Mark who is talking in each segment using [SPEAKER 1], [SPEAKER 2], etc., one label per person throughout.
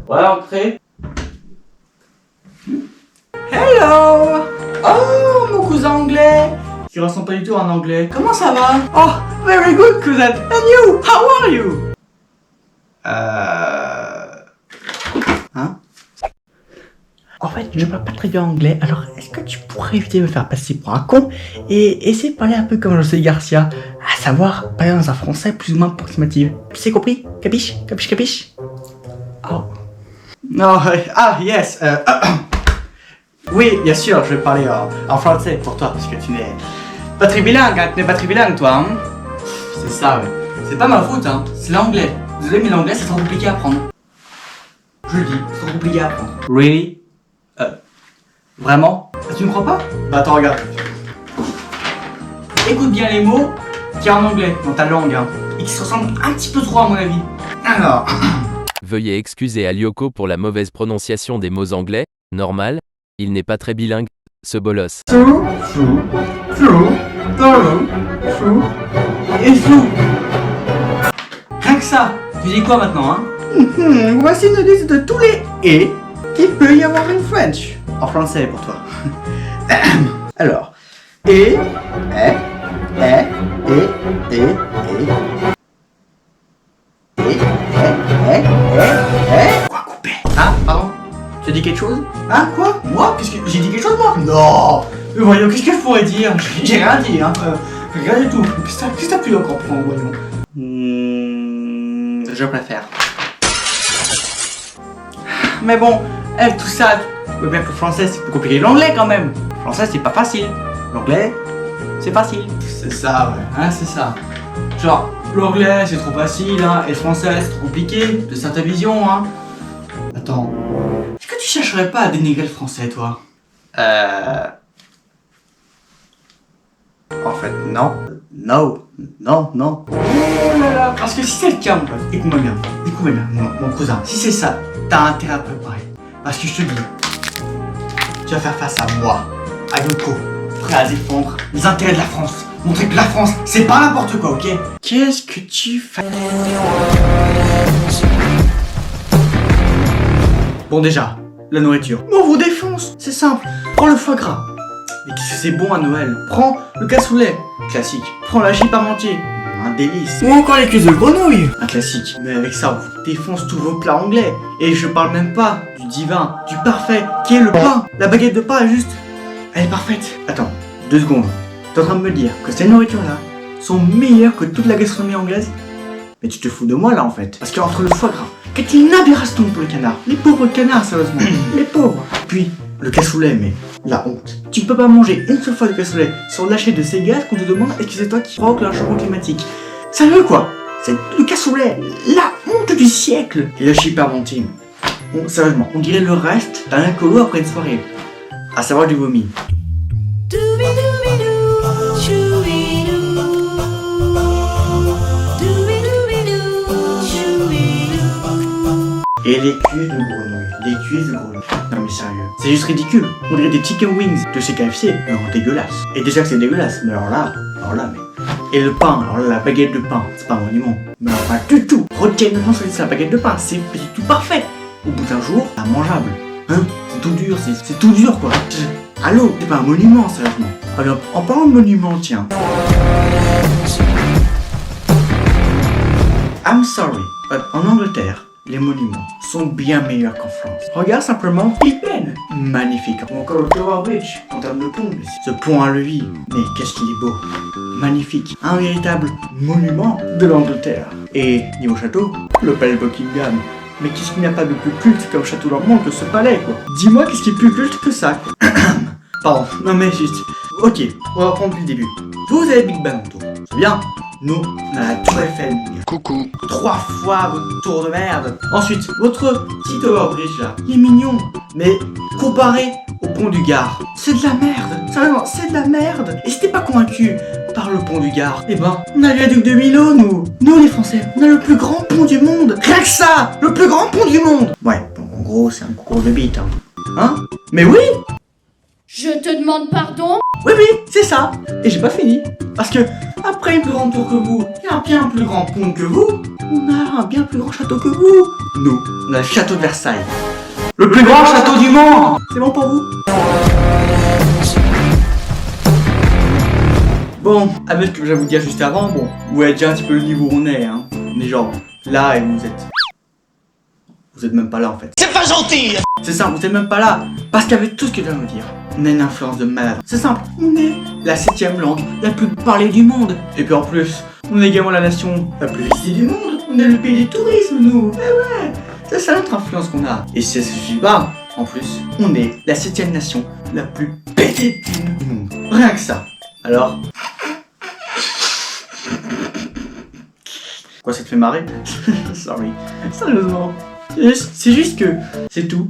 [SPEAKER 1] Ouais, entrez.
[SPEAKER 2] Hello! Oh, mon cousin anglais! Tu ressembles pas du tout à un anglais. Comment ça va? Oh, very good, cousin. And you? How are you? Hein? En fait, je parle pas très bien anglais, alors est-ce que tu pourrais éviter de me faire passer pour un con et essayer de parler un peu comme José Garcia, à savoir parler dans un français plus ou moins approximatif. C'est compris? Capiche? Capiche, capiche? Oh. Non, yes. Oui, bien sûr, je vais parler en français pour toi, parce que tu n'es pas très bilingue, hein, tu n'es pas très bilingue, toi, hein. C'est ça, ouais. C'est pas ma faute, hein, c'est l'anglais. Désolé, mais l'anglais, c'est trop compliqué à apprendre. Je le dis, c'est trop compliqué à apprendre. Really? Vraiment? Tu me crois pas? Bah attends, regarde. Écoute bien les mots qu'il y a en anglais, dans ta langue, hein, et qui se ressemblent un petit peu trop à mon avis. Alors...
[SPEAKER 3] Veuillez excuser Alioko pour la mauvaise prononciation des mots anglais, normal, il n'est pas très bilingue, ce bolos.
[SPEAKER 2] True et flou. Rien que ça. Tu dis quoi maintenant, hein? Voici une liste de tous les et qu'il peut y avoir en French. En français pour toi. Alors, et, Quoi couper? Hein? Pardon? Tu as dit quelque chose? Hein? Quoi? Moi? Qu'est-ce que... J'ai dit quelque chose, moi? Non! Mais voyons, qu'est-ce que je pourrais dire? J'ai rien dit, hein. Rien du tout. Qu'est-ce que t'as pu encore prendre, voyons? Je préfère. Mais bon, avec tout ça, tu vois bien que le français c'est plus compliqué que l'anglais quand même. Le français c'est pas facile. L'anglais, c'est facile. C'est ça, ouais. Hein, c'est ça. Genre, l'anglais c'est trop facile, hein, et le français c'est trop compliqué. C'est ça ta vision, hein. Attends. Est-ce que tu chercherais pas à dénigrer le français, toi? En fait, non. Non. Oh là là. Parce que si c'est le cas, mon pote, écoute-moi bien, mon cousin. Si c'est ça, t'as intérêt à préparer. Parce que je te dis, tu vas faire face à moi, à Yoko, prêt à défendre les intérêts de la France. Montrer que la France, c'est pas n'importe quoi, ok? Qu'est-ce que tu fais? Bon déjà, la nourriture. On vous défonce, c'est simple. Prends le foie gras. Mais qu'est-ce que c'est bon à Noël? Prends le cassoulet, classique. Prends la gîte parmentier, un délice. Ou encore les cuisses de grenouille, un classique. Mais avec ça, on vous défonce tous vos plats anglais. Et je parle même pas du divin, du parfait, qui est le pain. La baguette de pain est juste... elle est parfaite. Attends, 2 secondes. T'es en train de me dire que ces nourritures-là sont meilleures que toute la gastronomie anglaise? Mais tu te fous de moi là en fait. Parce qu'entre le foie gras, qu'est-ce une aberration pour les canards. Les pauvres canards, sérieusement. Les pauvres. Puis, le cassoulet, mais la honte. Tu peux pas manger une seule fois de cassoulet sans lâcher de ces gaz qu'on te demande est-ce que c'est toi qui provoque le changement climatique. Sérieux quoi? C'est le cassoulet, la honte du siècle. Et le chip parmentier. Sérieusement, on dirait le reste d'un alcoolo après une soirée. À savoir du vomi. Et les cuisses de grenouille. Non mais sérieux, c'est juste ridicule. On dirait des chicken wings de chez KFC, mais alors dégueulasse. Et déjà que c'est dégueulasse, mais alors là, mais... Et le pain, alors là, la baguette de pain, c'est pas un monument. Mais alors pas du tout. Retiens le sur la baguette de pain, c'est tout parfait. Au bout d'un jour, c'est immangeable. Hein? C'est tout dur, c'est tout dur quoi. Allô, c'est pas un monument, sérieusement. Alors, en parlant de monument, tiens. I'm sorry, but en Angleterre, les monuments sont bien meilleurs qu'en France. Regarde simplement Big Ben, magnifique. Ou encore le Tower Bridge, en termes de pont. Ce pont à levis, mais qu'est-ce qu'il est beau. Magnifique, un véritable monument de l'Angleterre. Et niveau château, le palais de Buckingham. Mais qu'est-ce qu'il n'y a pas de plus culte comme château dans le monde que ce palais, quoi? Dis-moi qu'est-ce qui est plus culte que ça, quoi. Pardon, non mais juste... Ok, on va reprendre depuis le début. Vous avez Big Ben autour, c'est bien. Nous, on a la Tour Eiffel.
[SPEAKER 3] Coucou.
[SPEAKER 2] 3 fois votre tour de merde. Ensuite, votre petit Tower Bridge là, il est mignon. Mais comparé au pont du Gard, c'est de la merde. Sérieusement, c'est de la merde. Et si t'es pas convaincu par le pont du Gard, eh ben, on a le viaduc de Milo, nous. Nous les Français, on a le plus grand pont du monde. Rien que ça, le plus grand pont du monde. Ouais, donc en gros, c'est un concours de bite, hein. Hein? Mais oui.
[SPEAKER 1] Je te demande pardon?
[SPEAKER 2] Oui, c'est ça. Et j'ai pas fini. Parce que, après une plus grande tour que vous, et un bien plus grand pont que vous, on a un bien plus grand château que vous. Nous, on a le château de Versailles. Le plus grand château du monde. C'est bon pour vous? Bon, avec ce que je vais vous dire juste avant, bon, vous voyez déjà un petit peu le niveau où on est, hein. On est genre là et vous êtes même pas là en fait.
[SPEAKER 4] C'est pas gentil!
[SPEAKER 2] C'est simple, vous êtes même pas là. Parce qu'avec tout ce que je viens de vous dire, on a une influence de malade. C'est simple, on est la 7ème langue la plus parlée du monde. Et puis en plus, on est également la nation la plus visitée du monde. On est le pays du tourisme, nous. Eh ouais, c'est ça notre influence qu'on a. Et si ça suffit pas, en plus, on est la 7ème nation la plus pétée du monde. Rien que ça. Alors... Quoi, ça te fait marrer? Sorry. Sérieusement. C'est juste que c'est tout.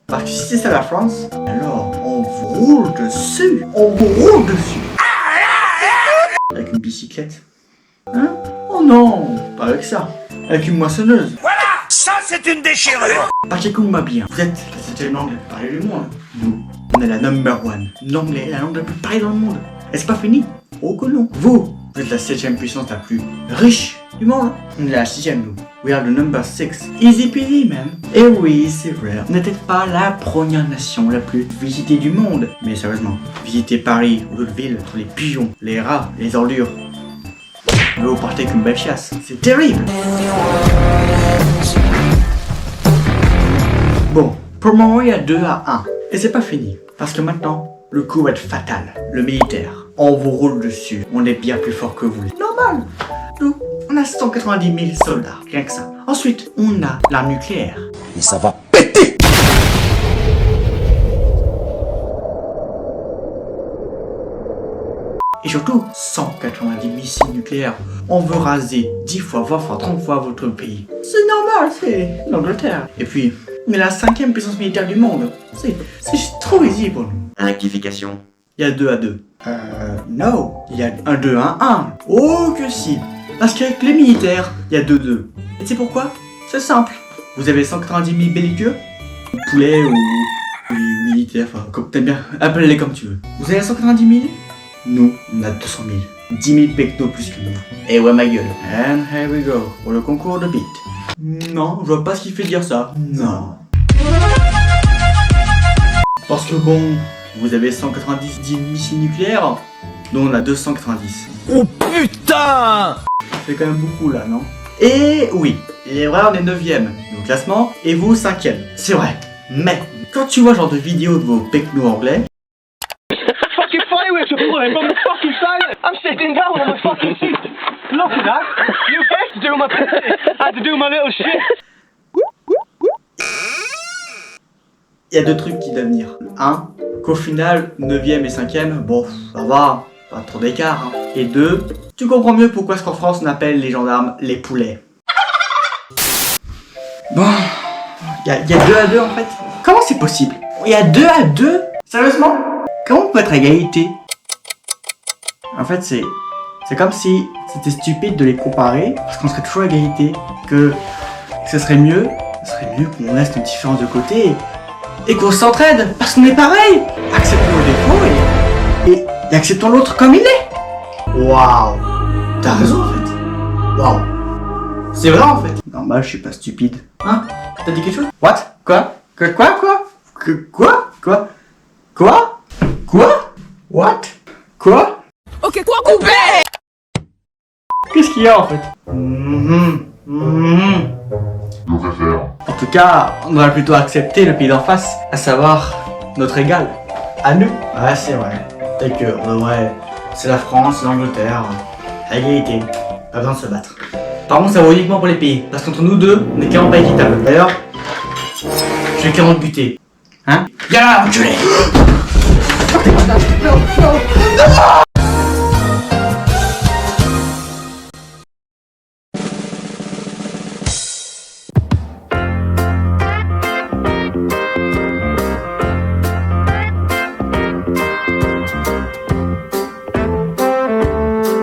[SPEAKER 2] Parce que si c'est ça la France, alors on vous roule dessus. On vous roule dessus. Avec une bicyclette. Hein? Oh non, pas avec ça. Avec une moissonneuse.
[SPEAKER 4] Voilà! Ça, c'est une déchirure!
[SPEAKER 2] Parce qu'écoute-moi bien. Vous êtes la 7ème langue la plus parlée du monde. Nous, on est la number one. L'anglais est la langue la plus parlée dans le monde. Et c'est pas fini. Oh que non. Vous êtes la 7ème puissance la plus riche du monde. On est la 6ème, nous. We are the number 6. Easy peasy, man. Et oui, c'est vrai. On n'était pas la première nation la plus visitée du monde. Mais sérieusement, visiter Paris ou d'autres villes, entre les pigeons, les rats, les ordures. Mais vous partez avec une belle chasse. C'est terrible. Bon, pour le moment, il y a 2-1. Et c'est pas fini. Parce que maintenant, le coup va être fatal. Le militaire. On vous roule dessus. On est bien plus fort que vous. Normal. Nous, on a 190 000 soldats. Rien que ça. Ensuite, on a l'arme nucléaire.
[SPEAKER 4] Et ça va péter!
[SPEAKER 2] Et surtout, 190 missiles nucléaires. On veut raser 10 fois, 20 fois, 30 fois votre pays. C'est normal, c'est l'Angleterre. Et puis, on est la 5ème puissance militaire du monde. C'est juste trop easy pour nous.
[SPEAKER 4] Rectification.
[SPEAKER 2] Il y a 2-2. Non. Il y a 1-2-1-1. Oh que si. Parce qu'avec les militaires, il y a 2-2. Et c'est pourquoi? C'est simple. Vous avez 190 000 belliqueux, poulets ou militaires, enfin, comme t'aimes bien, appelle-les comme tu veux. Vous avez 190 000? Nous, on a 200 000. 10 000 pectos plus que nous. Et ouais ma gueule. And here we go. Pour le concours de beat. Non, je vois pas ce qui fait dire ça. Non. Parce que bon, vous avez 190 missiles nucléaires, dont on a 290.
[SPEAKER 4] Oh putain!
[SPEAKER 2] Ça fait quand même beaucoup là, non? Et oui, il est vrai, on est 9ème au classement, et vous 5ème. C'est vrai. Mais, quand tu vois ce genre de vidéo de vos pecnos anglais,
[SPEAKER 5] fucking fireworks are flying from the fucking side. I'm sitting down on the fucking seat. Look at that. You have to do my business. I had to do my little shit.
[SPEAKER 2] il y a 2 trucs qui doivent venir. Un, qu'au final, 9ème et 5ème, bon, ça va, pas trop d'écart. Hein. Et 2, tu comprends mieux pourquoi ce qu'en France on appelle les gendarmes les poulets. Bon, il y a 2-2 en fait. Comment c'est possible? Il y a 2-2? Sérieusement? Comment on peut être à égalité? En fait, c'est comme si c'était stupide de les comparer, parce qu'on serait toujours à égalité, que ce serait mieux qu'on laisse nos différences de côté et qu'on s'entraide, parce qu'on est pareil. Acceptons nos défauts et acceptons l'autre comme il est. Waouh, t'as raison en fait. Waouh, c'est vrai en fait. Non bah je suis pas stupide. Hein? T'as dit quelque chose? What? Quoi? Quoi? What? Quoi?
[SPEAKER 1] Ok, quoi couper?
[SPEAKER 2] Qu'est-ce qu'il y a en fait? En tout cas, on devrait plutôt accepter le pays d'en face, à savoir notre égal. À nous. Ouais, c'est vrai. Et que, ouais, c'est la France, c'est l'Angleterre. À égalité. Pas besoin de se battre. Par contre, ça vaut uniquement pour les pays. Parce qu'entre nous deux, on est clairement pas équitable. D'ailleurs, je vais clairement te buter. Hein? Y'a là, enculé!